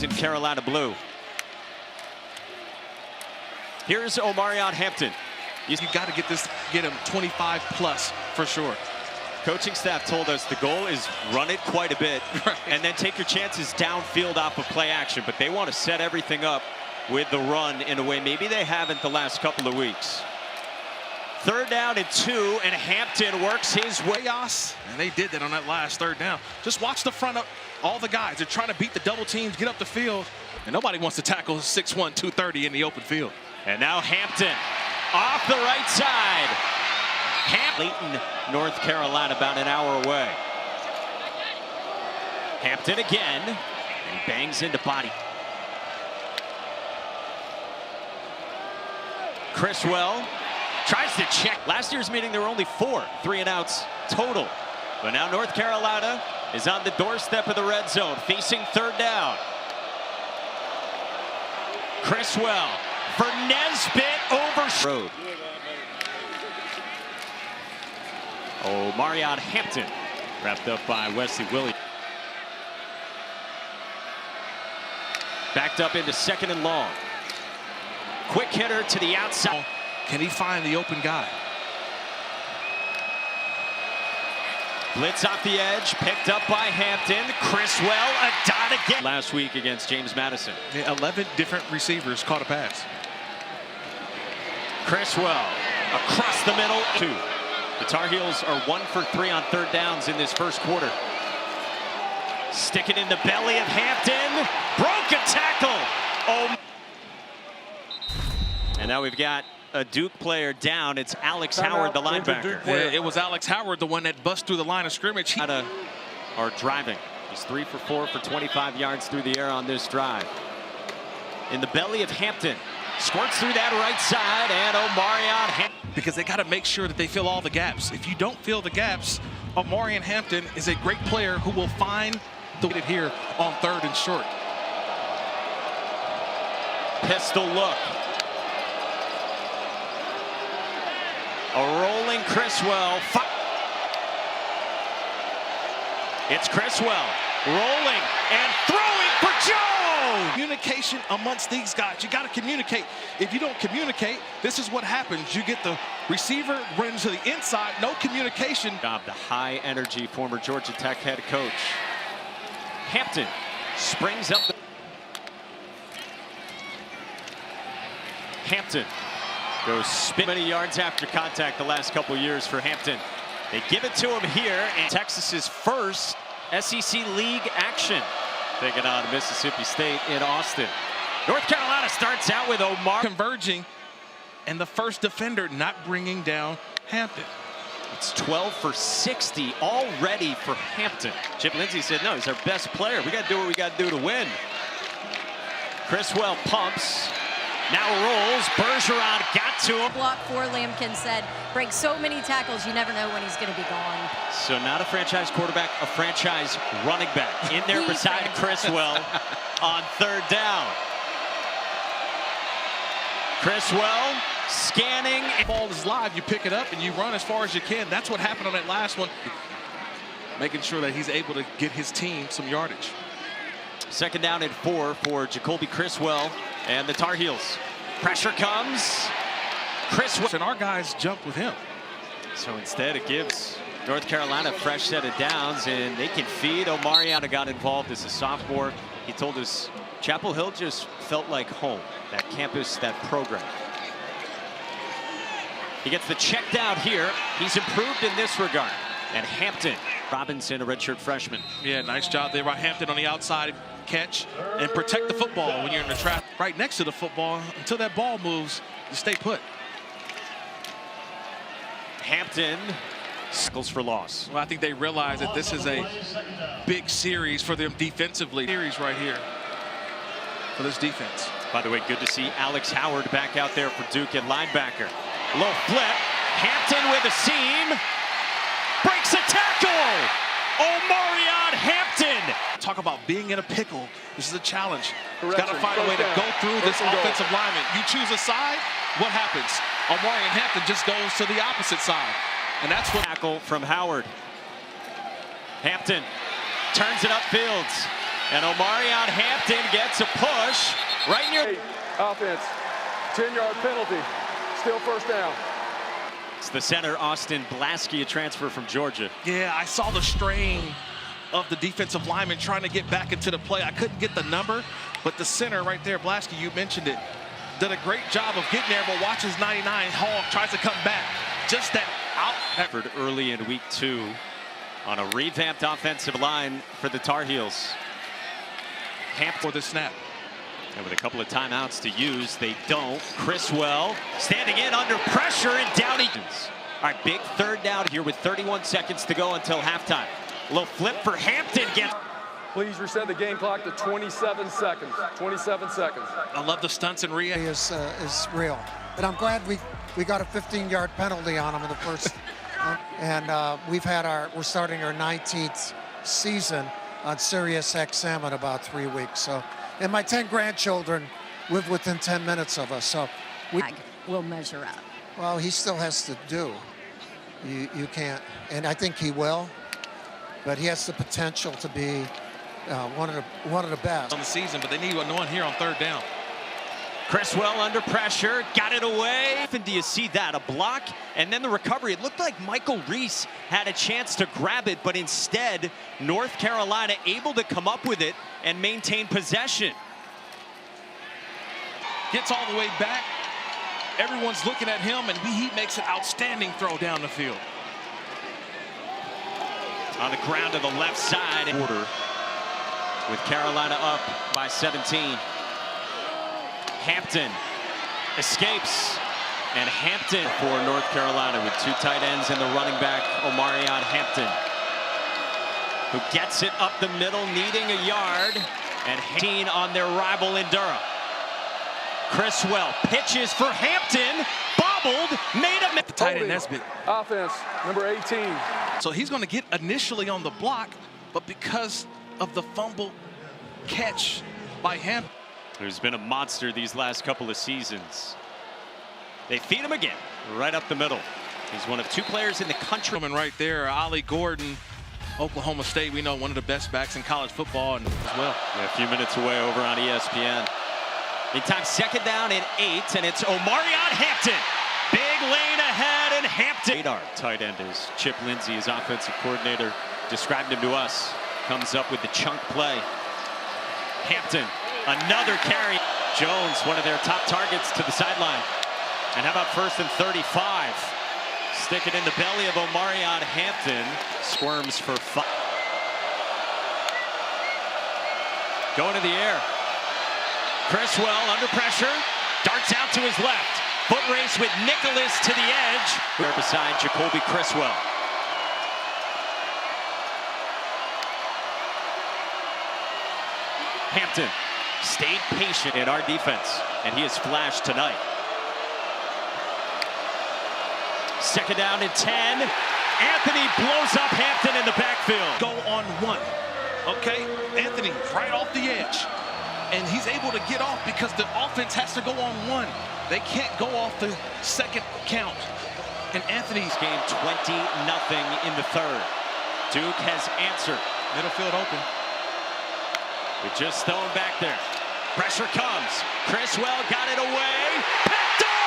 in Carolina blue. Here's Omarion Hampton. You got to get him 25 plus for sure. Coaching staff told us the goal is run it quite a bit and then take your chances downfield off of play action. But they want to set everything up with the run in a way maybe they haven't the last couple of weeks. 3rd down and 2, and Hampton works his way. And they did that on that last 3rd down. Just watch the front of all the guys. They're trying to beat the double teams, get up the field, and nobody wants to tackle 6'1", 230 in the open field. And now Hampton off the right side. Clayton, North Carolina, about an hour away. Hampton again, and he bangs into body. Criswell tries to check. Last year's meeting, there were only 4 3-and-outs total. But now North Carolina is on the doorstep of the red zone, facing 3rd down. Criswell for Nesbitt over road. Omarion Hampton wrapped up by Wesley Williams. Backed up into 2nd and long. Quick hitter to the outside. Can he find the open guy? Blitz off the edge, picked up by Hampton. Criswell, a dot again. Last week against James Madison. 11 different receivers caught a pass. Criswell across the middle. 2. The Tar Heels are 1 for 3 on 3rd downs in this 1st quarter. Stick it in the belly of Hampton. Broke a tackle. And now we've got a Duke player down. It's Alex Howard, the linebacker. It was Alex Howard, the one that bust through the line of scrimmage. Are driving. He's 3 for 4 for 25 yards through the air on this drive. In the belly of Hampton. Squirts through that right side, and Omarion Hampton. Because they got to make sure that they fill all the gaps. If you don't fill the gaps, Omarion Hampton is a great player who will find the way here on 3rd and short. Pistol look. A rolling Criswell. It's Criswell rolling and throwing for Jones. Communication amongst these guys. You got to communicate. If you don't communicate, this is what happens. You get the receiver running to the inside, no communication. The high energy former Georgia Tech head coach. Hampton springs up. Hampton goes spin many yards after contact the last couple years for Hampton. They give it to him here, and Texas's first SEC League action. Taking on Mississippi State in Austin. North Carolina starts out with Omar converging, and the first defender not bringing down Hampton. It's 12 for 60 already for Hampton. Chip Lindsey said, no, he's our best player. We got to do what we got to do to win. Criswell pumps. Now rolls. Bergeron got to him. Block 4, Lampkin said, breaks so many tackles, you never know when he's going to be gone. So not a franchise quarterback, a franchise running back in there beside Criswell on 3rd down. Criswell scanning. The ball is live, you pick it up and you run as far as you can. That's what happened on that last one. Making sure that he's able to get his team some yardage. 2nd down and 4 for Jacoby Criswell and the Tar Heels. Pressure comes. Criswell. And our guys jump with him. So instead it gives North Carolina a fresh set of downs, and they can feed. Omarion got involved as a sophomore. He told us Chapel Hill just felt like home, that campus, that program. He gets the check down here. He's improved in this regard. And Hampton, Robinson, a redshirt freshman. Yeah, nice job there by Hampton on the outside catch and protect the football when you're in the trap. Right next to the football, until that ball moves, you stay put. Hampton tackles for loss. Well, I think they realize that this is a big series for them defensively. Series right here for this defense. By the way, good to see Alex Howard back out there for Duke at linebacker. Low flip. Hampton with a seam. Breaks a tackle. Omarion Hampton. Talk about being in a pickle. This is a challenge. He's got to find a way to go through this offensive lineman. You choose a side, what happens? Omarion Hampton just goes to the opposite side. And that's what tackle from Howard. Hampton turns it upfield. And Omarion Hampton gets a push right near. Offense, 10-yard penalty, still first down. It's the center, Austin Blaski, a transfer from Georgia. Yeah, I saw the strain of the defensive lineman trying to get back into the play. I couldn't get the number, but the center right there, Blaski, you mentioned it, did a great job of getting there, but watch his 99 Hog tries to come back. Just that out. Effort early in week 2 on a revamped offensive line for the Tar Heels. Hampton for the snap. And with a couple of timeouts to use, they don't. Criswell standing in under pressure and down. All right, big third down here with 31 seconds to go until halftime. A little flip for Hampton. Please reset the game clock to 27 seconds. 27 seconds. I love the stunts and is real. And I'm glad we got a 15-yard penalty on him in the first. We're starting our 19th season on Sirius XM in about 3 weeks. So, and my 10 grandchildren live within 10 minutes of us. So will measure up. Well, he still has to do. You can't, and I think he will. But he has the potential to be one of the best on the season. But they need one here on third down. Criswell under pressure, got it away. And do you see that? A block and then the recovery. It looked like Michael Reese had a chance to grab it, but instead North Carolina able to come up with it and maintain possession. Gets all the way back. Everyone's looking at him, and he makes an outstanding throw down the field. On the ground to the left side. Order with Carolina up by 17. Hampton escapes, and Hampton for North Carolina with 2 tight ends and the running back Omarion Hampton, who gets it up the middle, needing a yard, and 18 on their rival in Durham. Criswell pitches for Hampton, bobbled, made a the tight end Nesbitt. Offense, number 18. So he's going to get initially on the block, but because of the fumble catch by Hampton, who's been a monster these last couple of seasons. They feed him again, right up the middle. He's one of 2 players in the country. Right there, Ollie Gordon, Oklahoma State. We know one of the best backs in college football as well. Yeah, a few minutes away over on ESPN. Meantime, second down and 8, and it's Omarion Hampton. Big lane ahead, and Hampton. Radar tight end is Chip Lindsey, his offensive coordinator, described him to us. Comes up with the chunk play. Hampton, another carry. Jones, one of their top targets, to the sideline. And how about 1st and 35? Stick it in the belly of Omarion Hampton. Squirms for 5. Going to the air. Criswell under pressure. Darts out to his left. Foot race with Nicholas to the edge. We're beside Jacoby Criswell. Hampton stayed patient in our defense, and he has flashed tonight. Second down and 10. Anthony blows up Hampton in the backfield. Go on 1, okay? Anthony right off the edge, and he's able to get off because the offense has to go on 1. They can't go off the second count. And Anthony's game 20-0 in the 3rd. Duke has answered. Middle field open. They're just throwing back there. Pressure comes. Criswell got it away. Picked off!